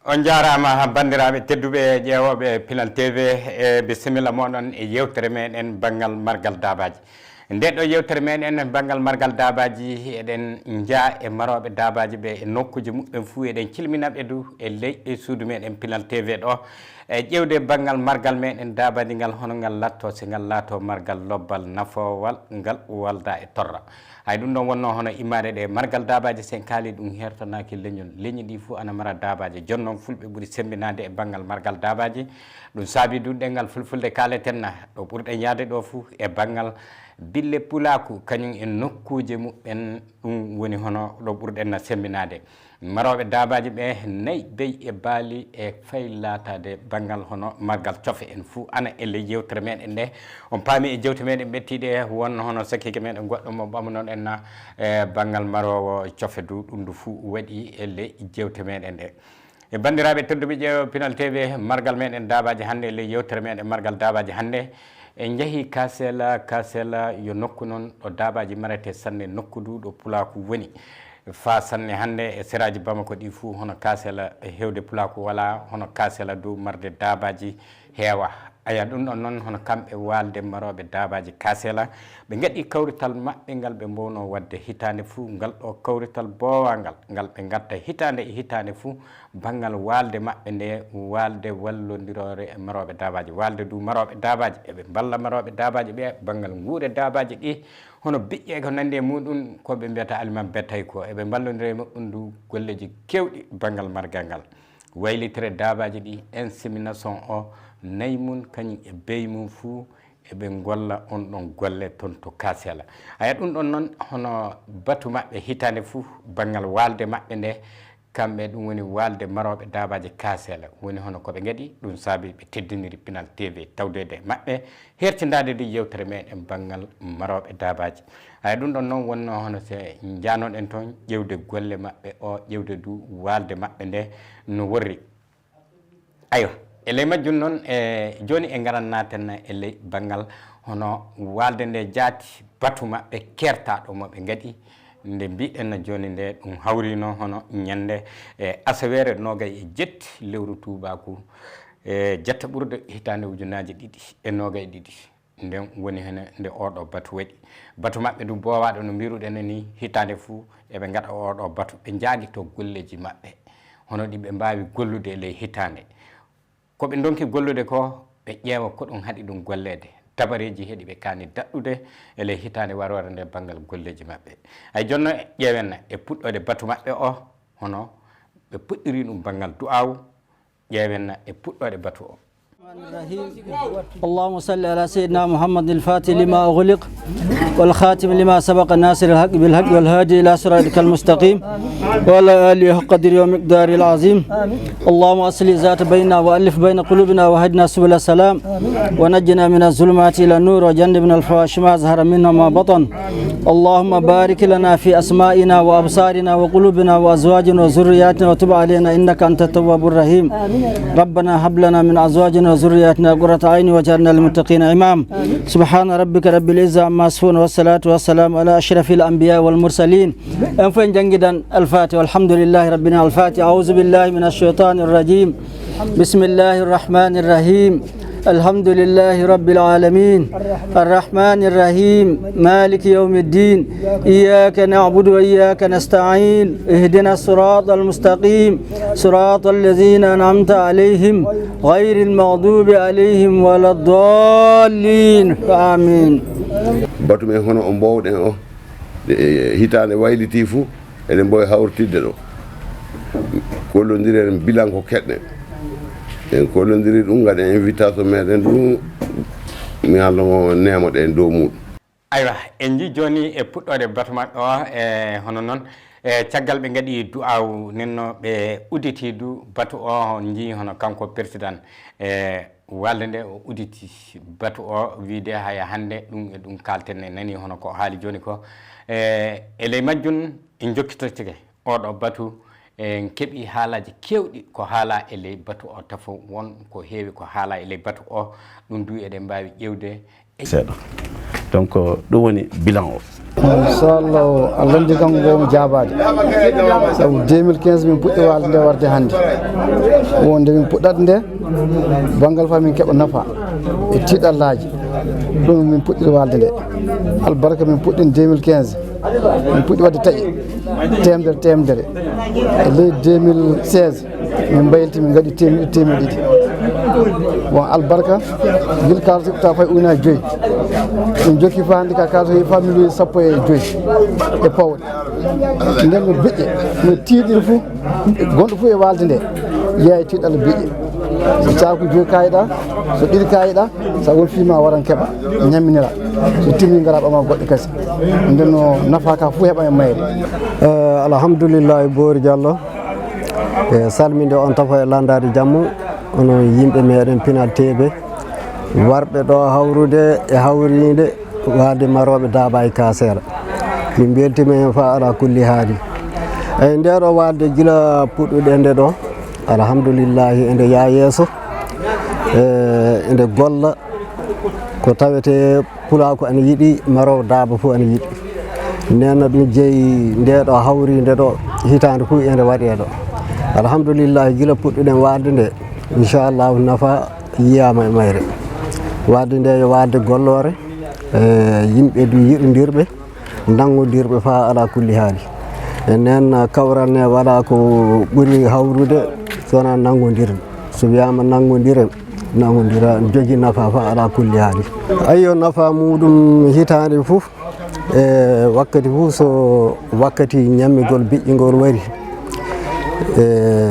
On jarama bandiraɓe tedduɓe ƴeewoɓe Pilal TV e bisimilla moɗon e yewtere meɗen banggal margal dabaji. Nde ɗo yewtere meɗen banggal margal dabaji eɗen jaa e maroɓe dabaji ɓe e nokkuji muɓɓen fuu eɗen cilminaɓe du e leyɗe suudu meɗen Pilal TV ɗo e ƴewde banggal margal meɗen dabaji ngal hono ngal latto so ngal laato margal lobbal nafowal ngal walda e torra. Hay ɗum ɗon wonno hono immade ɗe margal dabaji sen kaali ɗum hertanaki leñol leñi ɗi fuu ana mara dabaji jonnon fulɓe ɓuuri sembinade e banggal margal dabaji ɗum saabi ɗum ɗengal fulfulde kaletenna ɗo ɓurɗen yaade ɗo fuu e banggal bille pulaku kañum e nokkuje muɓɓen ɗum woni hono ɗo ɓurɗen sembinade maroɓe dabaji ɓe nayyi beyi e baali e fay latade banggal hono margal cofe en fuu ana elle yewtere meɗen nde on paami e jewte meɗen ɓettiɗe wonno hono sakkike meɗen goɗɗo mo ɓamanoɗen enna e banggal marowo cofe du ɗum du fuu waɗi elle jewte meɗen ɗe e bandiraɓe tedduɓe ƴeewo Pilal TV margal meɗen dabaji hannde elle yewtere meɗen margal dabaji hannde en jeehi kasela yo nokku noon ɗo dabaji marete sanne nokku du ɗo pulaku woni fa sanne hannde e seraji Bamako ɗi fuu hono kasela hewde pulaku wala hono kasela dow marde dabaji heewa aya ɗum ɗon noon hono kamɓe walde maroɓe dabaji kasela ɓe gaɗi kawrital maɓɓe ngal ɓe mbowno wadde hitande fuu ngal ɗo kawrital bowangal ngal ɓe gatta hitande e hitande fuu banggal walde maɓɓe nde walde wallodirore e maroɓe dabaji walde du maroɓe dabaji eɓe balla maroɓe dabaji ɓe banggal guure dabaji ɗi hono biƴƴe ko nandi e muɗum koɓe mbiyata aliman bettay ko eɓe ballodira e muɗum du golleji kewɗi banggal margal ngal waylitire dabaji ɗi insémination o nayyi mum kañum e beyi mum fuu eɓe golla on ɗon golle toon to kasela aya ɗum ɗon noon hono batu maɓɓe hitande fuu banggal walde maɓɓe nde kamɓe ɗum woni walde maroɓe dabaji kasela woni hono koɓe gaɗi ɗum saabi ɓe teddiniri Pilal TV tawdede maɓɓe hertidade du yewtere meɗen banggal maroɓe dabaji aya ɗum ɗon noon wonno hono se janoɗen toon ƴewde golle maɓɓe o ƴewde du walde maɓɓe nde no worri ayo eley majjum noon e joni e garan naten e ley banggal hono walde nde jaati batu maɓɓe kertaɗo moɓe gaɗi nde mbiɗen joni nde ɗum hawrino hono ñande e asawere nogay e jetti lewru tubaku e jetta ɓurde hitande ujunaji ɗiɗi e nogay ɗiɗi nden woni hen nde oɗo batu waɗi batu maɓɓe du bowaɗo no mbiruɗen ni hitande fuu eɓe gaɗa oɗo batu ɓe jaagui to golleji maɓɓe hono ɗi ɓe mbawi gollude e ley hitande koɓe donki gollude ko ɓe ƴeewa ko ɗum haaɗi ɗum gollede dabareji heeɗi ɓe kani daɗɗude ele hitande warware nde banggal golleji maɓɓe hay jonno ƴeewen e puɗɗode batu maɓɓe o hono ɓe puɗɗiri ɗum banggal du'awu ƴeewen e puɗɗode batu o اللهم صل على سيدنا محمد الفاتح لما أغلق والخاتم لما سبق الناصر الحق بالحق والهادي إلى صراطك المستقيم وعلى آله حق قدر ومقدار العظيم اللهم أصل ذات بيننا وألف بين قلوبنا وهدنا سبل السلام ونجنا من الظلمات إلى النور وجنبنا الفواحش ما ظهر منها ما بطن اللهم بارك لنا في أسمائنا وأبصارنا وقلوبنا وأزواجنا وذرياتنا وتب علينا إنك أنت التواب الرحيم ربنا هب لنا من أزواجنا وذرياتنا قرة عين واجعلنا للمتقين إمام سبحان ربك رب العزة عما يصفون والصلاة والسلام على أشرف الأنبياء والمرسلين أنفن جنجدا الفاتح والحمد لله ربنا الفاتح أعوذ بالله من الشيطان الرجيم بسم الله الرحمن الرحيم الحمد لله رب العالمين الرحمن الرحيم مالك يوم الدين إياك نعبد وإياك نستعين اهدنا الصراط المستقيم صراط الذين أنعمت عليهم غير المغضوب عليهم ولا الضالين آمين batu men hono on mbowɗen o hitande wayliti fuu eɗen mbowi hawrtidde ɗo kollodiren bilan ko keɗɗen en kollodiri ɗum gaɗen invitation meɗen ɗum mi haalno nemoɗen dow muɗum aywa en ji joni e puɗɗode batu maɓɓe o e hono noon e caggal ɓe gaɗi du'awu nenno ɓe uditi du batu o ji hono kanko président e walde nde o uditi batu o wiide haya hande ɗum e ɗum kalten e nani hono ko haali joni ko e ley majjum en jokkitotike oɗo batu en keeɓi haalaji kewɗi ko haala e ley batu o tafo won ko heewi ko haala e ley batu o ɗum du eɗen mbawi ƴewde seeɗa donc ɗum woni bilan o inchallah Allah andi kanko gomo jabade sabu 2015 min puɗɗi walde nde warde hannde wonde min puɗɗat nde banggal fa min keɓa nafa e tiiɗallaji ɗum min puɗɗiri walde nde albarka min puɗɗin 2015 min puɗɗi wadde taƴi temedere e leydi 2016 min mbaylti min gaɗi temedde ɗiɗi bon albarka guila kalata ta fay ujunaji 5 min jokki fa hannde ka kalata fa million 15 e pawɗe nden no biƴƴe no tiiɗiri fof gonɗo fof e walde nde yeeya e tiiɗalla biƴƴe so caku 2 kayiɗa so 2 kayiɗa sa won fima waran keɓa ñamminira so timmi gara ɓama goɗɗe kasi nden no nafa ka fof heɓa e mayre alhamdoulillahi Boori Diallo e salminde on tafa e landade jammu ono yimɓe meɗen Pinal TV warɓe ɗo hawrude e hawride walde maroɓe Dabayi Kasera min beltima hen fa ala kulli haali eyyi ndeɗo walde guila puɗɗuɗe nde ɗo alhamdoulillahi ende yaa yeeso ende golla ko tawete pulako ene yiiɗi marowo Daba fof ene yiiɗi nenno ɗum jeeyi ndeɗo hawride ɗo hitande fof ende waɗe ɗo alhamdoulillahi guila puɗɗuɗen walde nde inchallahu nafa yiyama e mayre walde nde yo walde gollore yimɓe du yiɗodirɓe dangodirɓe fa ala kulli haali e nen kawral ne waɗa ko ɓuuri hawrude sowona nangodirde so wiyama nangodira jogui nafa fa ala kulli haali ayyo nafa muɗum hitande foof e wakkati fof so wakkati ñammigol biƴƴigol wari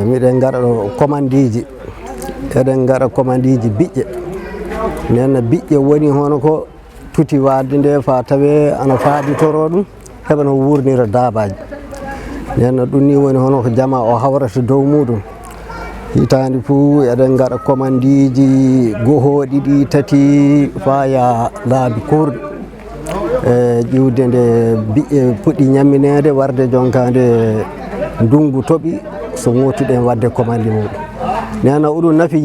miɗen gaɗa ɗo commande ji eɗen gaɗa commande ji biƴƴe nenno biƴƴe woni hono ko tuti walde nde fa tawe ana faaɗitoro ɗum heɓa no wurnira dabaji nenno ɗum ni woni hono ko jama o hawrata dow muɗum hitande fuu eɗen gaɗa commande ji goho ɗiɗi tati fa ya laabi kurɗe e ƴiwde nde biƴƴe puɗɗi ñamminede warde jonkade ndungu tooɓi so ŋottuɗen wadde commande muɗum nenno oɗum nafi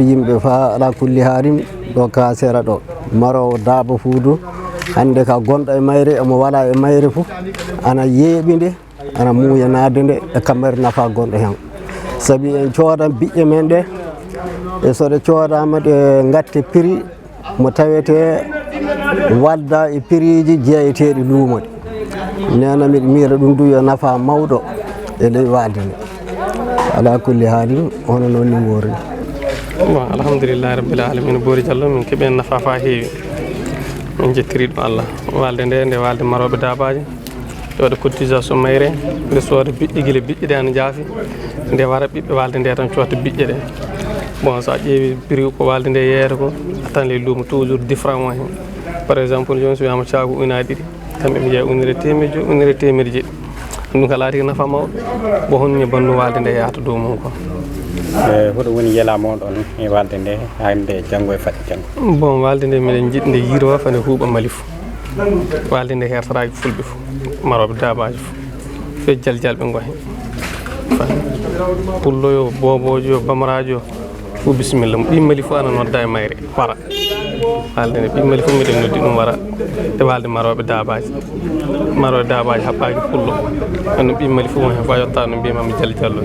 yimɓe fa ala kulli haalim ɗo Kasera ɗo marowo Daba fuudu hande ka gonɗo e mayre emo wala e mayre fof ana yeeɓinde ana muuyanade nde e kammere nafa gonɗo hen saabi en coodan biƴƴe men ɗe e soɗe coodama ɗe gatte prix mo tawete wadda e prix ji jeeyeteɗi luumoɗe nenno miɗa miira ɗum du yo nafa mawɗo e ley walde nde ala kulli haalim hono noon ni woori bon alhamdoulillahi rabbil alamina Boori Diallo min keeɓi nafa fa heewi min jettiri ɗum Allah walde nde walde maroɓe Dabaji nde waɗa cotisation mayre nde sooda biƴƴe guila biƴƴe ɗe ana jaafi nde wara ɓiɓɓe walde nde tan cotta biƴƴe ɗe bon so a ƴeewi prix ko walde nde yeeyata ko atan ley luumo toujours différent o hen par exemple joni so wiyama caku ujunaje ɗiɗi kamɓe mi jeeya ujunere temedde jeeɗiɗi ɗum ka laati ko nafa mawɗo bo honno bannu walde nde yahata dow mum ko hoɗo woni yela moɗon e walde nde hande janggo e faɗi janggo bon walde nde miɗen jiɗi nde yiirowa fane huuɓa Mali fof walde nde hertoraki fulɓe fof maroɓe Dabaji fof fe jaljalɓe ngo hen pullo yo bobojo yo bamarajo yo fof bisimilla ɓi Mali fof ana nodda e mayre wara walde nde ɓi Mali fof miɗen noddi ɗum wara e walde maroɓe Dabaji haɓɓaki pullo anno ɓi Mali fof hen fa yotta no mbiyamami jaljallo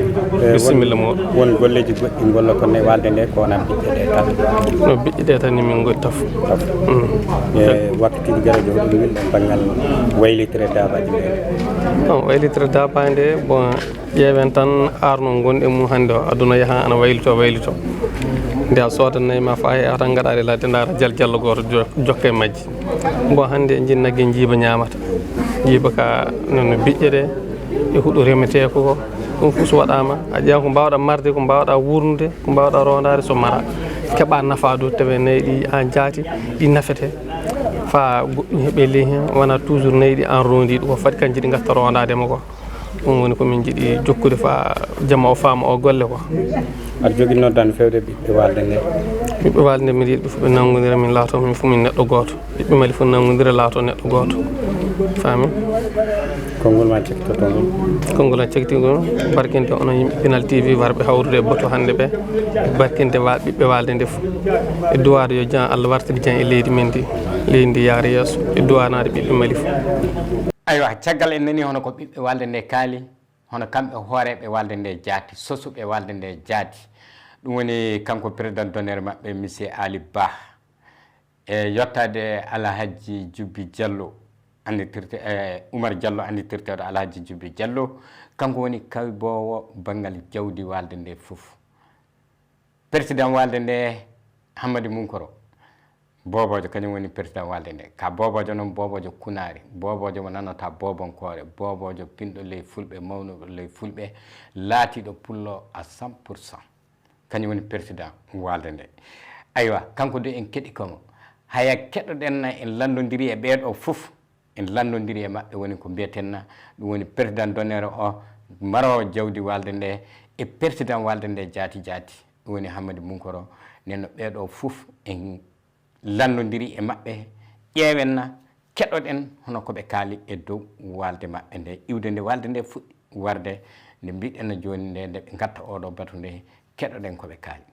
bisimilla moɗon won golleji goɗɗi golla konne walde nde ko wona biƴƴe ɗe tan no biƴƴe ɗe tan ni min goɗɗi taf e wakkatiji garojo hoɗum winɗon banggal waylitire Dabaji nde non waylitire Dabaji nde bon ƴeewen tan arno gonɗe mum hannde o aduna yaaha ana waylito nde a sodanayima fa he tan gaɗaɗe ladde dara jaljallo goto jokka e majji bon hannde e jinnaggue jiiba ñamata jiiba ka nono biƴƴe ɗe e huuɗo remete ko ɗum fof so waɗama a ƴeewa ko mbawɗa marde ko mbawɗa wurnude ko mbawɗa rondade so mara keeɓa nafa do tawe nayyi ɗi an jaati ɗi nafete fa goɗɗum heeɓe ley hen wona toujours nayyi ɗi an rondiɗo ko fadi kanji ɗi gatta rondadema ko ɗum woni komin jiiɗi jokkude fa jamma o faama o golle ko aɗa jogui noddano fewde ɓiɓɓe walde nde ɓiɓɓe walde nde mbiɗa yiɗi ɓe fof ɓe nangodira min laato min fof min neɗɗo goto ɓiɓɓe Mali fof nangodira laato neɗɗo goto faami konngol ma cekkitoto ngol konngol am cekkitigol barkinde onon yimɓe Pinal TV warɓe hawrude e bato hannde ɓe barkinde ɓiɓɓe walde nde fof e duwade yo jan Allah wartide jan e leydi men ndi leydi ndi yaara yeeso e duwanade ɓiɓɓe Mali fof. aywa caggal en nani hono ko ɓiɓɓe walde nde kaali hono kamɓe hooreɓe walde nde jaati sosuɓe walde nde jaati ɗum woni kanko président d'honneur maɓɓe monsieur Ali Ba e yettade Alhaji Djiby Diallo anditirte Oumar Diallo anditirteɗo Alhaji Djiby Diallo kanko woni kawbowo banggal jawdi walde nde fof président walde nde Hamady Munkoro bobojo kañum woni président walde nde ka bobojo noon bobojo kunari bobojo mo nanata bobonkore bobojo pinɗo ley fulɓe mawnuɗo ley fulɓe laatiɗo pullo à 100% kañum woni président walde nde aywa kanko de en keɗi komo haya keɗoɗen en landodiri e ɓeeɗo fof en landodiri e maɓɓe woni ko mbiyetenna ɗum woni président d'honneur o marowo jawdi walde nde e président walde nde jaati jaati ɗum woni Hamady Munkoro nenno ɓeeɗo fof en landodiri e maɓɓe ƴeewenna keɗoɗen hono koɓe kaali e dow walde maɓɓe nde iwde nde walde nde fuɗɗi warde nde mbiɗenno joni nde nde ɓe gatta oɗo batu nde keɗoɗen koɓe kaali.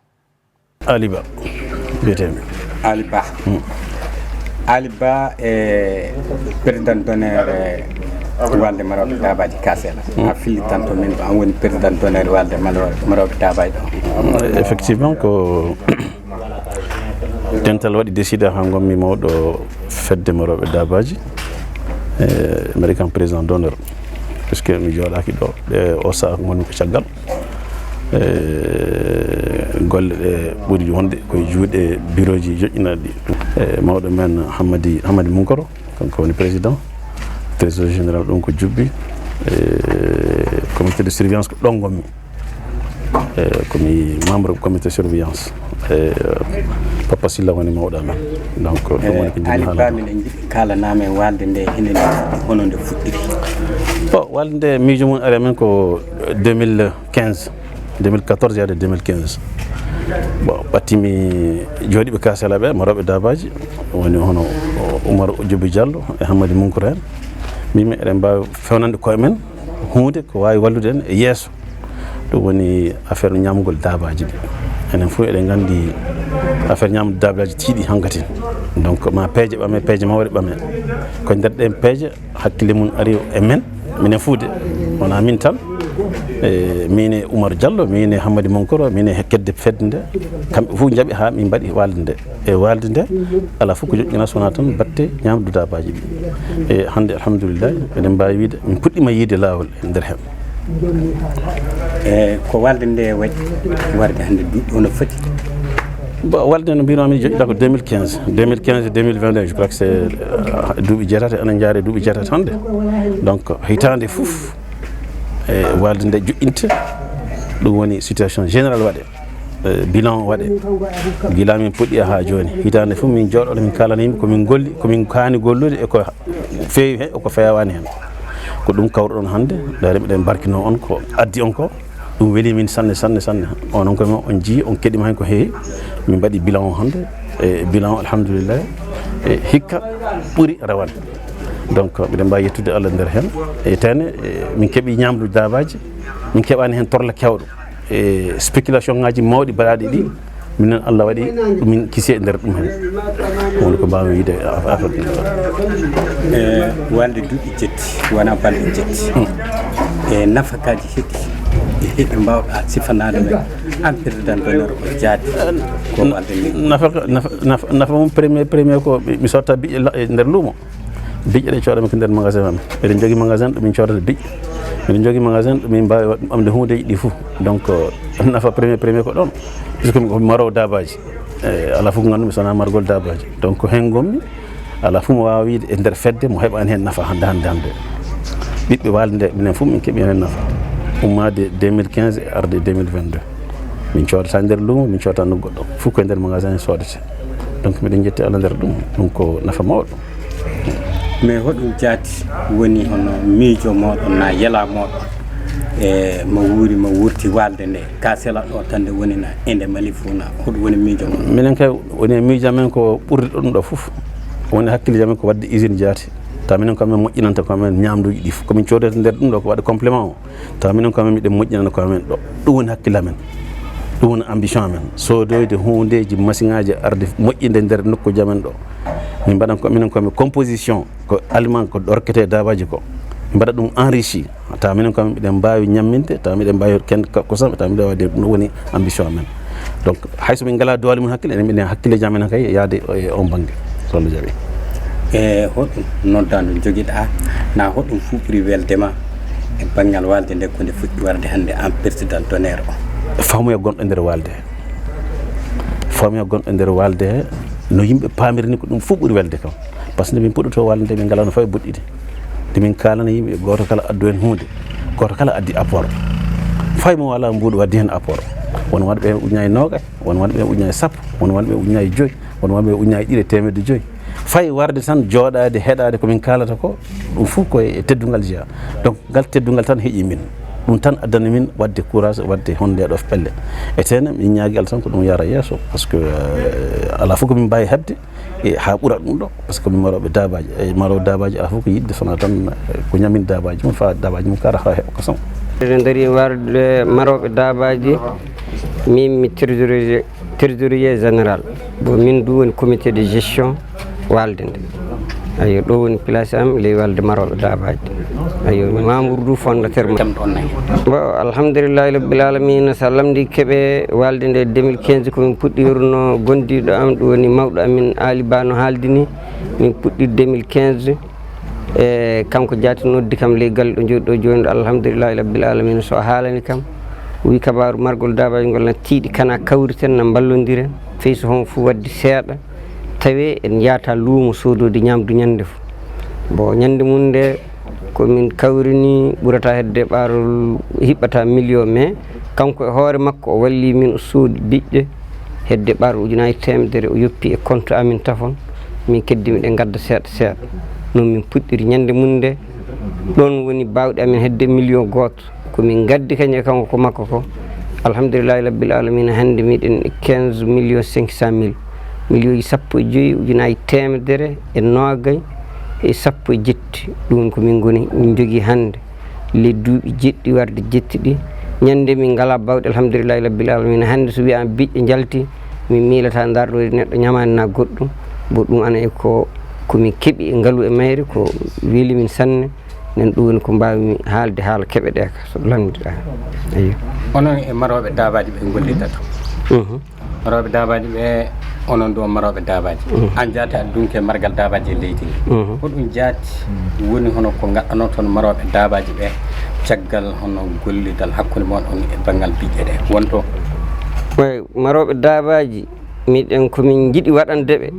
Ali Ba mbiyetemi. Ali Ba Ali Ba e président d'honneur walde Maroɓe Dabaji Kasela a fillitanto min ɗo an woni président d'honneur walde Maroɓe Dabaji ɗo. Effectivement ko dental waɗi décidé ha gommi mawɗo fedde Maroɓe Dabaji mbiɗa kam président d'honneur puisque mi jooɗaki ɗo o saaha gonmi ko caggal golle ɗe ɓuri wonde koye juuɗe bureau ji joƴƴinaɗi mawɗo men Hamady Munkoro kanko woni président trésorier général ɗum ko Djubbi comité de surveillance ko ɗon gommi komi membre comité de surveillance Papa Silla woni mawɗo amen donc ɗum woni ko Ali Ba min jiɗi kalanama e walde nde enen hono nde fuɗɗiri bon walde nde miijo mum ari amen ko 2014 yaade 2015 bon ɓattimi jooɗiɓe Kasela ɓe Maroɓe Dabaji woni hono Oumar Djiby Diallo e Hamady Munkoro en mimi eɗen mbawi fewnande koye men hunde ko wawi wallude en e yeeso ɗum woni affaire ñamgol dabaji ɗi enen fof eɗen gandi affaire ñamde dabaji tiiɗi hankkati donc ma peeje ɓame peeje mawɗe ɓame ko nder ɗen peeje hakkille mum ari e men minen fuude wona min tan min e Oumar Diallo min e Hamady Munkoro min e kedde fedde nde kamɓe fof jaaɓi ha min mbaɗi walde nde e walde nde ala fof ko joƴƴina sowona tan batte ñamdu dabaji ɗi e hande alhamdoulillahi eɗen mbawi wiide min puɗɗima yiide lawol e nder hen ko walde nde waɗi warde hande duuɓi ono foti bon walde no mbinomi joƴƴiɗa ko 2015 2021 je crois que c'est duuɓi jeetati anen jaari duuɓi jeetati hande donc hitande fof e walde nde joƴƴinte ɗum woni situation général waɗe bilan waɗe gila min puɗɗi ha joni hitande fof min jooɗoɗo min kalana yimɓe komin golli komin kaani gollude eko feewi he eko fewani hen ko ɗum kawruɗon hande dare miɗen barkino on ko addi on ko ɗum weeli min sanne onon koye on jii on keɗima hen ko heewi min mbaɗi bilan o hande e bilan o alhamdoulillahi e hikka ɓuuri rawane donc mbiɗen mbawi yettude Allah nder hen e tene min keeɓi ñamdu dabaji min keeɓani hen torla kewɗo e spéculation ngaji mawɗi mbaɗaɗi ɗi minen Allah waɗi min kiisi e nder ɗum hen woni ko mbawmi wiide affaire walde duuɓi jetti wona balɗe jetti e nafakaji heɗi mbawɗa sifanade men an président d'honneur o jaati ko walde ni nafa mum premier ko mi sotta biƴƴe e nder luumo biƴƴe ɗe coɗami ko nder magasin amen eɗen jogui magasin ɗo min codata biƴƴe eɗen jogui magasin ɗo min mbawi ɓamde hundeji ɗi foof donc nafa premier ko ɗon puisque ko marowo dabaji ala fof ko gandumi sowona margol dabaji donc hen gommi ala fof mo wawa wiide e nder fedde mo heɓani hen nafa hande ɓiɓɓe walde nde minen fof min keeɓi hen nafa ummade 2015 e arde 2022 min codata nder luumo min codata no goɗɗo fof koye nder magasin sodete donc miɗen jetti Allah nder ɗum ko nafa mawɗo mais hoɗum jaati woni hono miijo moɗon na yela moɗon e mo wurti walde nde Kasela ɗo tan nde woni na inde Mali fuu na hoɗum woni miijo moɗon minen kay woni miijo amen ko ɓurde ɗum ɗo fof woni hakkille amen ko wadde usine jaati taw minen ko amen moƴƴinanta ko amen ñamduji ɗi fof komin codata nder ɗum ɗo ko waɗa complément o taw minen ko amen miɗen moƴƴinana ko amen ɗo ɗum woni hakkille amen ɗum woni ambition amen sodoyde hundeji machine ngaji arde moƴƴinde nder nokkuji amen ɗo min mbaɗan ko minen komi composition ko aliment ko ɗorkete dabaji ko min mbaɗa ɗum enrichi tawa minen komi miɗen mbawi ñamminde tawa miɗen mbawi ken kosam tawa miɗen wadde ɗum woni ambition amen donc hayso min ngala doole mum hakkille enen minen hakkilleji amen kay yaade e on banggue so Allah jaaɓi e hoɗum noddadu joguiɗa na hoɗum fu ɓuuri weldema e banggal walde nde ko nde fuɗɗi warde hannde en président d'honneur o famuya gonɗo nder walde famuya gonɗo nder walde he no yimɓe pamirni ko ɗum fof ɓuuri welde kam par ce que nde min puɗɗoto walde nde min ngalano fawi boɗɗide nde min kalana yimɓe goto kala addu hen hunde goto kala addi apport fay mo wala mbuɗo waddi hen apport won waɗɓe ujunaje nogas won waɗɓe ujunaje sappo won waɗɓe ujunaje 5 won waɗɓe ujunaje 1.5 fay warde tan jooɗade heɗade komin kalata ko ɗum fof koye teddugal jeeya donc ngal teddugal tan heeƴi min ɗum tan addani min wadde courage wadde hon ndeɗo pelle e tene min ñaagui Allah tan ko ɗum yara yesso par ce que ala fof komin mbawi hebde e ha ɓuura ɗum ɗo par ce que min maroɓe dabaji e maroɓe dabaji ala fof ko yidde sona tan ko ñamin dabaji mum fa dabaji mum kara ha heɓa kosam eɗen daari warde maroɓe dabaji min mi trésorier général bo min du woni comité de gestion walde nde ayo ɗo woni place am ley walde maroɓe dabaji ayo mamoudou dou fondateur bo alhamdoulillahi rabbil alamina so lamdi keeɓe walde nde 2015 komin puɗɗirno gondiɗo am ɗum woni mawɗo amin Ali Ba no haaldini min puɗɗi 2015 e kanko jaati noddi kam ley galle ɗo jooɗi ɗo joni alhamdoulillahi rabbil alamina so haalani kam wi kabaru margol dabaji ngol na tiiɗi kana kawriten no ballodiren feyso hon fo waddi seeɗa tawi en yaata luumo sodode ñamdu ñande fo bon ñande mum nde komin kawrini ɓurata hedde ɓaarol hiɓɓata million mais kanko e hoore makko o walli min o soodi biƴƴe hedde ɓaarol ujunaji temedere o yoppi e compte amin tafon min keddimi ɗe gadda seeɗa seeɗa noon min puɗɗiri ñande mum nde ɗon woni bawɗe amin hedde million goto komin gaddi kañum e kanko ko makko ko alhamdoulillahi rabbil alamina hande miɗen 15 millions 500 mille million ji 15 ujunaji temedere e nogay e 10 jetti ɗum ko min goni min jogui hande le duuɓi jeɗɗi warde jetti ɗi ñande min ngala bawɗe alhamdoulillahi rabbil alamina hande so wiyama biƴƴe jalti min miilata darɗode neɗɗo ñamani na goɗɗum bo ɗum ana e ko komin keeɓi e ngaalu e mayre ko weeli min sanne nen ɗum woni ko mbawmi haalde haala keeɓe ɗe ka so lamdiɗa eyi onon e maroɓe dabaji ɓe gollidta to maroɓe dabaji ɓe onon ɗo maroɓe dabaji an jaati aɗa dunke margal dabaji e leydi ndi hoɗum jaati woni hono ko gaɗɗano toon maroɓe dabaji ɓe caggal hono gollidal hakkude moɗon e banggal biƴƴe ɗe wonto way maroɓe dabaji miɗen komin jiiɗi waɗandeɓe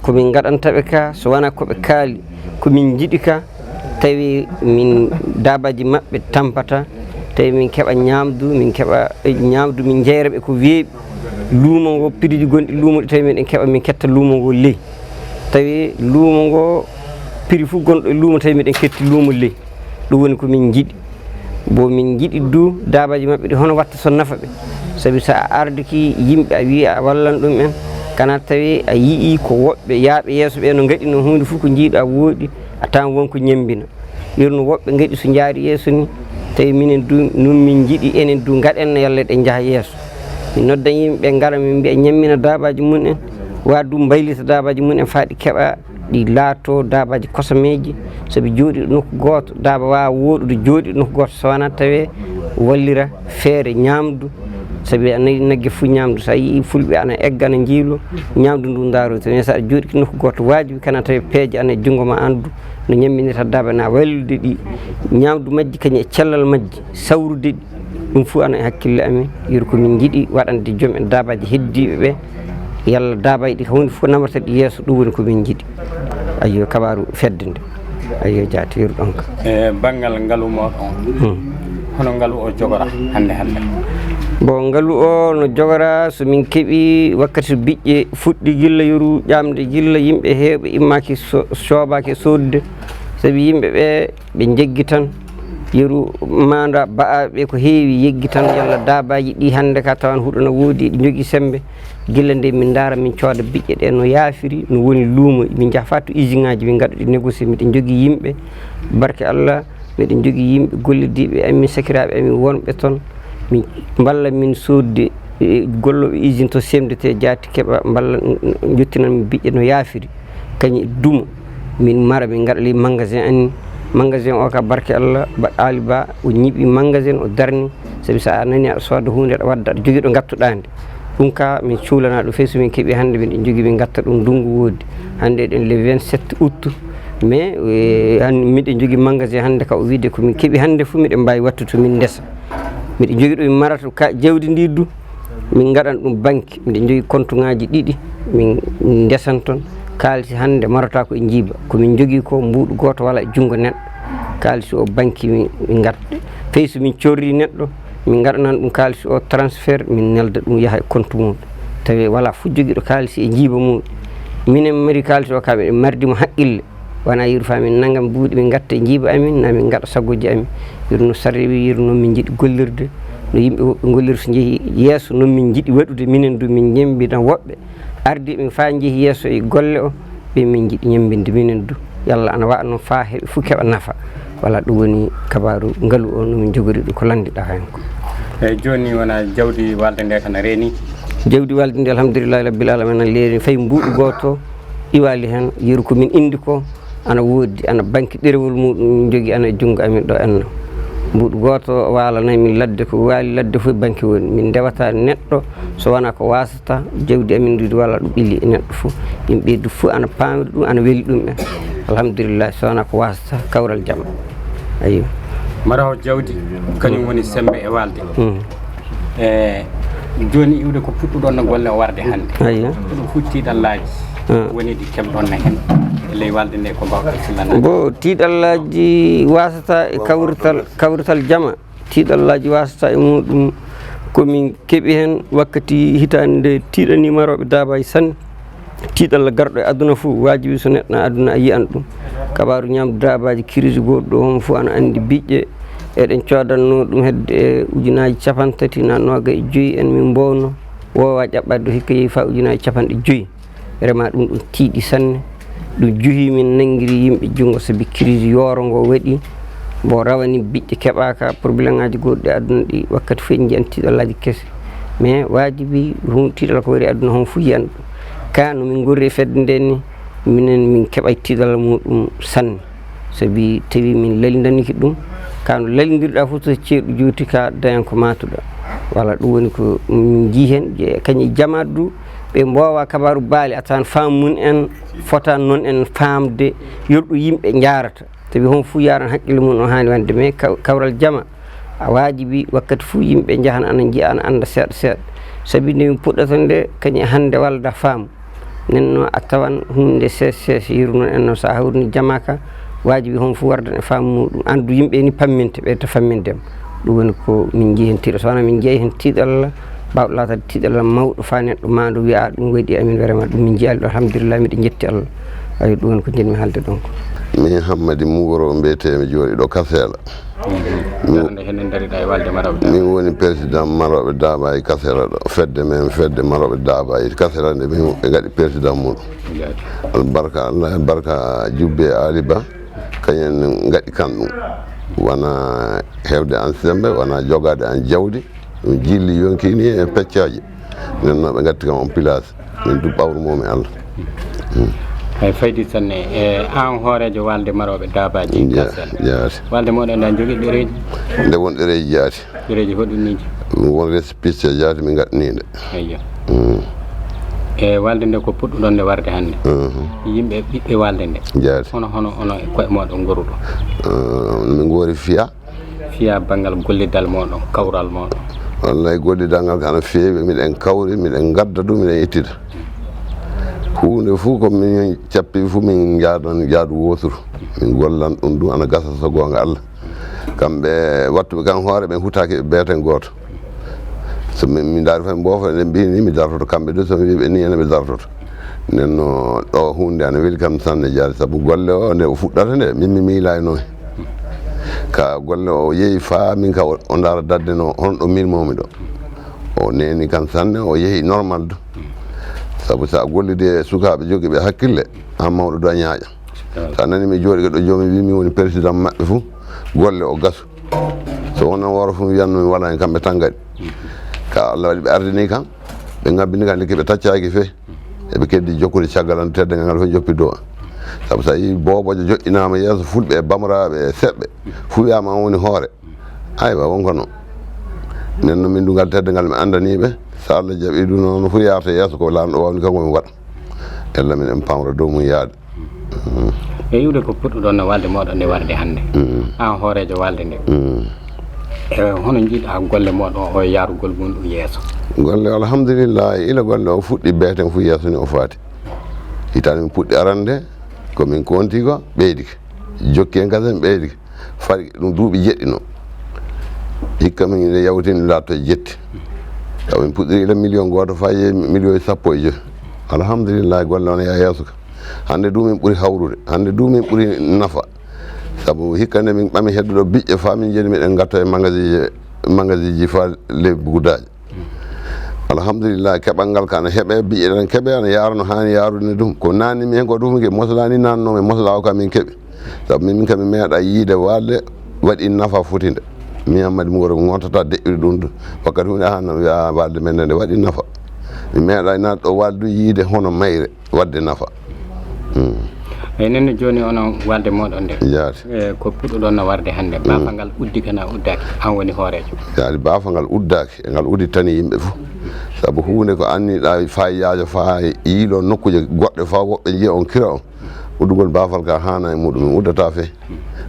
komin gaɗantaɓe ka so wona koɓe kaali komin jiiɗi ka tawi min dabaji mabɓe tampata tawi min keeɓa ñamdu min keeɓa ñamdu min jeyraɓe ko weeɓi luumo ngo prix ji gonɗi luumo ɗi tawi miɗen keeɓa min ketta luumo ngo ley tawi luumo ngo prix fof gonɗo e luumo tawi miɗen ketti luumo ley ɗum woni komin jiiɗi bo min jiiɗi du dabaji mabɓe ɗi hono watta so nafa ɓe saabi sa ardiki yimɓe a wi a wallan ɗum en kana tawi a yii ko woɓɓe yaaɓe yeeso ɓe no gaɗino hunde fof ko jiiɗa wooɗi a tawan wonko ñembina irno woɓɓe gaɗi so jaari yeeso ni tawi minen du nun min jiiɗi enen du gaɗen no yalla ɗen jaaha yeeso min noddan yimɓe gara min mbiya ñammina dabaji mum en wa du baylita dabaji mum en faaɗi keeɓa ɗi laato dabaji kosameji saabi jooɗiɗo nokku goto daba wawa woɗude jooɗiɗo nokku goto so wona tawi wallira feere ñamdu saabi anayi naggue fo ñamdu sa yii fulɓe ana egga ana jiilo ñamdu ndu daroyta mais saɗa jooɗi nokku goto wajibi kana tawi peeje ana e junggo ma andu no ñamminirta daba na wallude ɗi ñamdu majji kañum e cellal majji sawrude ɗi ɗum fo ana e hakkille amin yiri komin jiiɗi waɗande joom en dabaji heddiɓe ɓe yalla dabaji ɗi hunde fof namarta ɗi yeeso ɗum woni komin jiiɗi ayyo kabaru fedde nde ayyo jaati yeru ɗon ka e banggal ngaalu moɗon hono ngaalu o jogora hande hande bon ngaalu o no jogora somin keeɓi wakkati so biƴƴe fuɗɗi gilla yoru ƴamde gilla yimɓe heewɓe immaki soobaki sodde saabi yimɓe ɓe jeggi tan yeru manda baaɓe ko heewi yeggi tan yalla dabaji ɗi hande ka tawan huuɗo no woodi ɗi jogui sembe gilla nde min daara min cooda biƴƴe ɗe no yaafiri no woni luumo min jaha fa to usine ngaji min gaɗa ɗi négocié miɗen jogui yimɓe barke Allah miɗen jogui yimɓe gollidiɓe amin sakiraɓe amin wonɓe toon min balla min sodde golloɓe usine to semdete jaati keeɓa balla jettinanmi biƴƴe no yaafiri kañi duma min mara min gaɗa li magasin anni magasin o ka barke Allah Ali Ba o ñiɓi magasin o darni sabi sa nani aɗa sooda hunde aɗa wadda aɗa jogui ɗo gattuɗande ɗum ka min cuulana ɗum feeso min keeɓi hannde min jogui min gatta ɗum ndungu woodi hannde ɗen le 27 août mais miɗen jogui magasin hannde ka o wiide komin keeɓi hannde foof miɗen mbawi wattu to min ndesa miɗen jogui ɗo min marata jawdi ndi du min gaɗan ɗum banque miɗen jogui compte ngaji ɗiɗi min ndesan toon kaalisi hannde marata ko e jiiba komin jogui ko mbuuɗu goto wala e junggo neɗɗo kaalisi o banque min gatta feyso min corri neɗɗo min gaɗanan ɗum kaalisi o transfert min nelda ɗum yaaha e compte mum tawi wala fof joguiɗo kaalisi e jiiba mum minen mari kaalisi o ka miɗen mardimo haqqille wona yiru fa min nagam buuɗi min gatta e jiiba amin na min gaɗa sagoji amin yirno sarri yirno noon min jiiɗi gollirde no yimɓe woɓɓe gollirta so jeehi yeeso noon min jiiɗi waɗude minen du min ñembina woɓɓe ardi min fa jeehi yeeso e golle o ɓe min jiiɗi ñembinde minen du yallah ana waɗa noon fa heeɓe fof keeɓa nafa wala ɗum woni kabaru ngaalu o nomin jogori ɗum ko landiɗa hen ko eyyi joni wona jawdi walde nde kana reeni jawdi walde nde alhamdulillahi rabbil alamin ana leeni fayi mbuuɗu goto iwali hen yeru komin indi ko ana woodi ana banque ɗerewol muɗum jogui ana e junggo amin ɗo enno mbuuɗu goto walanayi min ladde ko waali ladde fof banque woni min ndewata neɗɗo so wona ko wasata jawdi amin ndi walla ɗum ɓiili e neɗɗo fof yimɓe du fof ana pamiri ɗum ana weeli ɗum en alhamdulillah so wona ko wasata kawral jamma ayi maraw jawdi kañum woni sembe e walde joni iwde ko puɗɗuɗon no golle o warde hannde ayi ɗum fof tiiɗallaji woni ɗi keɓɗon hen e ley walde nde ko mbawɗa sillanade bo tiiɗallaji wasata e kawrital jama tiiɗallaji wasata e muɗum komin keeɓi hen wakkati hitande nde tiiɗani maroɓe Dabaji sanne tiiɗalla garɗo e aduna fof wajibi so neɗɗo aduna a yiyan ɗum kabaru ñamdu Dabaji crise goɗɗo on fof ana andi biƴƴe eɗen codanno ɗum hedde e ujunaji capantati na noga e joyyi en min mbowno wowa ƴaɓɓade do hikka yeehi fa ujunaji capanɗe joyyi vraiment ɗum tiiɗi sanne ɗum juhi min nanguiri yimɓe jungo saabi crise yooro ngo waɗi bo rawani biƴƴe keɓaka probléme ngaji goɗɗi e aduna ɗi wakkati fof en jiyan tiiɗallaji kese mais wajibi tiiɗal ko wari aduna hon fof yiyan ɗum ka no min gorri e fedde nde ni minen min keɓay tiiɗal muɗum sanne saabi tawi min lalidaniki ɗum kano lalidirɗa fof so ceeɗu juuti ka dañan ko matuɗa walla ɗum woni ko min jii hen kañi jamade du ɓe mbowa kabaru baali a tawan fam mun en fota noon en famde yorɗu yimɓe jarata tawi hon fo yaran haqqille mum o hani wande mais kawral jama a wajibi wakkati fo yimɓe jahan ana jiiya ana anda seeɗa seeɗa saabi nde min puɗɗata nde kañi hande walda faamu nenno a tawan hunde sees yiru noon en noon sa hawrini jama ka wajibi hon fo wardan e faamu muɗum andu yimɓe ni pamminte ɓeyta fammindema ɗum woni ko min jii hen tiiɗa so wona min jeeyi hen tiiɗalla bawɗo latade tiiɗalla mawɗo fa neɗɗo mando wiya ɗum waɗi amin vraiment ɗum min jiyali ɗo alhamdulillah miɗen jetti Allah ayi ɗum woni ko jinmi haalde ɗon ko min Hammadi Mougoro mbiyetemi jooɗi ɗo Kasela min woni président Maroɓe Dabaji Kasela ɗo fedde men fedde Maroɓe Dabaji Kasela nde min ɓe gaɗi président muɗum albarka Allah barka Jubbe Ali Ba kañen gaɗi kan ɗum wona hewde an sembe wona jogade an jawdi ɗum jilli yonkini e peccaji nden noon ɓe gatti kam on place min du ɓawru momi Allah hay faydi sanne e an hoorejo walde Maroɓe Dabaji jaati walde moɗon nda jogui ɗereji nde won ɗereji jaati ɗereji hoɗumniji won récépissé jaati min gaɗanide eyyo e walde nde ko puɗɗuɗon nde warde hannde yimɓe ɓiɓɓe walde nde jaati hono e koye moɗon goruɗo min goori fiya banggal gollidal moɗon kawral moɗon wallay gollidal ngal kana feewi miɗen kawri miɗen gadda ɗum miɗen ittida hunde fof ko min cappi fof min jaaɗon jaadu woturu min gollan ɗum ɗum ana gasa so gonga Allah kamɓe wattuɓe kan hoore ɓen hutaki ɓe beeten goto so min daari fo mbofo eɗen mbini mi dartoto kamɓe de somi wiɓe ni ene ɓe dartoto nden no ɗo hunde ana weeli kam sanne jaari saabu golle o nde o fuɗɗata nde min mi miilayno ka golle o yeehi fa min ka o daara dadde no honɗo milmomi ɗo o neni kan sanne o yeehi normal du saabu sa gollide e sukaɓe jogui ɓe hakkille han mawɗo do a ñaaƴa sa nani mi jooɗi ɗo joomi wi mi woni président maɓɓe fo golle o gasu so wonon woro fo mi wiyanno mi waɗa hen kamɓe tan gaɗi ka Allah waɗi ɓe ardini kam ɓe ngabbini kam likki ɓe taccaki fe eɓe keddi jokkude caggal an tedde ngal fof joppi dow sabu so yi bobojo joƴƴinama yeeso fulɓe e bamraɓe e seɓɓe fu wiyama on woni hoore aywa wonko noon nden noon min ndugal tedde ngal mi andaniɓe so Allah jaaɓi ɗum noon foti yarta yeeso ko lamɗo wawni kanko mi waɗa ella minen pamra dow mum yaade e iwde ko puɗɗoɗon no walde moɗon nde warde hannde an hoorejo walde nde e hono jiiɗa golle moɗon o yarugol mum ɗum yeeso golle alhamdulillah ila golle o fuɗɗi beeten fu yeeso ni o faati hitande min puɗɗi arande komin konti ko ɓeydike jokki en gasen ɓeydike faɗi ɗum duuɓi jeɗɗi noon hikka min ine yawtini latto e jetti taw min puɗɗiri ila million goto fa yeeyi million e 15 alhamdulillah golle on ya yeeso ka hande du min ɓuuri hawrude hande du min ɓuuri nafa sabu hikka nde min ɓami hedduɗo biƴƴe fa min jeeni miɗen gatto e magasin ji fa ley bugudaji alhamdulillah keɓal ngal ka ana heeɓe biƴƴe ɗen keeɓe ana yaara no hani yarude ɗum ko nannimi hen ko ɗum ke mosla ni nannomi mosla o ka min keeɓi sabu min kam mi meeɗa yiide walde waɗi nafa fotinde mi hammadi mugoro gontata deƴƴude ɗum wakkati hunde hanno wiya walde men nde waɗi nafa mi meeɗa naat ɗo walde yiide hono mayre wadde nafa eyi nenne joni onon walde moɗon nde jaati ko puɗɗoɗon no warde hannde baafa ngal uddi kana uddaki an woni hoorejo yaadi baafa ngal uddaki e ngal udditani yimɓe fof sabu hunde ko anniɗa fa yaajo fa yiiɗo nokkuje goɗɗe fa woɓɓe jiiya on kira on uddugol baafal ka hana e muɗum min uddata fe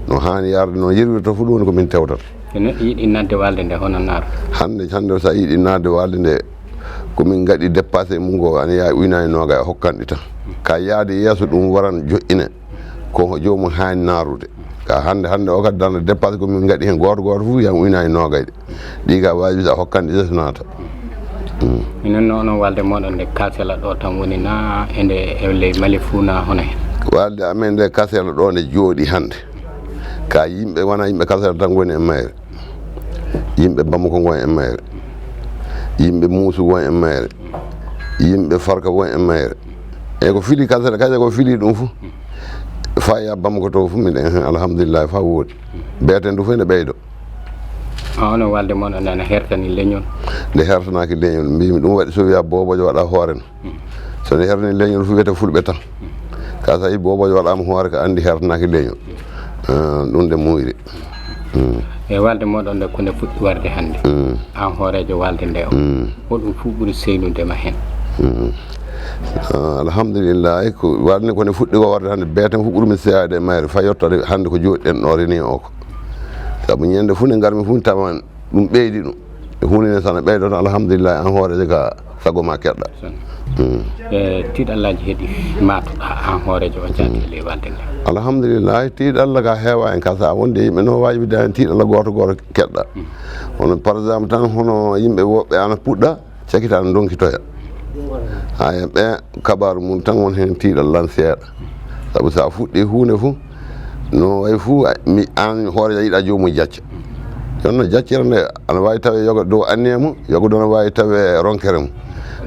no hani yarde noon yirwirta fu ɗum woni komin tewtata so neɗɗo yiiɗi nadde walde nde hono naaro hande sa yiiɗi nadde walde nde komin gaɗi dépassé mum go ana yaa ujunnaje noga e hokkanɗi tan ka yaade yeeso ɗum waran joƴƴine ko jomum hani narude ka hande o kadi dande dépassé komin gaɗi hen goto fof yam ujunnaje nogayɗe ɗi ka wajibi sa hokkanɗi yeeso nata minen noon onon walde moɗon nde kasela ɗo tan woni na ende e ley Mali Funa hono hen walde amen nde kasela ɗo nde jooɗi hande ka yimɓe wona yimɓe kasela tan goni e mayre yimɓe Bamako gon e mayre yimɓe Muusu gon e mayre yimɓe Farka gon e mayre eyyi ko fili kasela kaja ko fili ɗum fof fa ya Bamako to fof miɗen alhamdulillah fa woodi beeten du fof ne ɓeydo onon walde moɗon nde ne hertani leñol nde hertanaki leñol mbimi ɗum waɗi so wiya bobojo waɗa hoore no so nde hertani leñol fof wiyete fulɓe tan ka sa yi bobojo waɗama hoore ko andi hertanaki leñol ɗum nde muyri e walde moɗon nde ko nde fuɗɗi warde hannde an hoorejo walde nde o hoɗum fuu ɓuuri seynudema hen alhamdulillah ko walde ko nde fuɗɗi ko warde hannde beeten fof ɓuurmi seyade e mayre fa yettode hannde ko jooɗiɗen ɗo reni o ko sabu ñande fof nde garmi fof tawa ɗum ɓeydi ɗum e hunde nde sana ɓeydo tan alhamdulillah an hoorejo ka sago ma keɗɗa e tiiɗallaji heeɗi matuɗa an hoorejo o jaati e ley walde nde alhamdulillah tiiɗalla ka heewa en ka sa wonde yimɓe no wajibide hen tiiɗalla goto keɗɗa hono par exemple tan hono yimɓe woɓɓe ana puɗɗa cakkita ana donkitoya haya ɓe kabaru mum tan won hen tiiɗallan seeɗa saabu sa fuɗɗi hunde fof no way fuu an hoorejo yiiɗa jomum jacca jonno jaccere nde ana wawi tawe yoga dow anniyemo yoga ɗo ne wawi tawe ronkere mum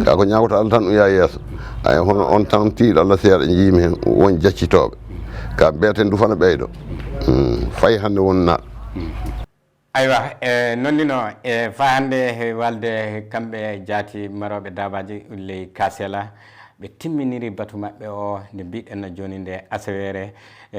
ka ko ñagoto Allah tan ɗum ya yeeso ay hono on tan tiiɗo Allah seeɗa jiimi hen won jaccitoɓe ka mbiyeten du fana ɓeydo fayi hande won naat aywa nonnino e fa hande walde kamɓe jaati maroɓe dabaji ley Kasela ɓe timminiri batu maɓɓe o nde mbiɗen no joni nde asawere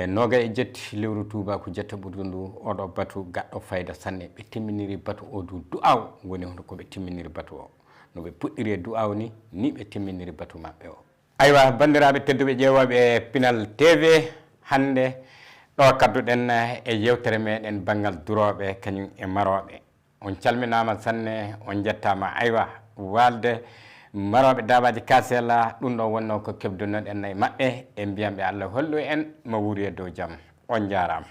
noga e jetti lewru tubaku jetta ɓurdu ndu oɗo batu gaɗɗo fayida sanne ɓe timminiri batu o du du'aw woni hono koɓe timminiri batu o no ɓe puɗɗiri e du'aw ni ɓe timminiri batu maɓɓe o aywa bandiraɓe tedduɓe ƴeewoɓe Pinal TV hande ɗo kadduɗen e yewtere meɗen banggal duroɓe kañum e maroɓe on calminama sanne on jettama aywa walde maroɓe dabaji Kasela ɗum ɗo wonno ko kebdunoɗen e maɓɓe e mbiyamɓe Allah hollu en mo wuuri e dow jaam on jarama.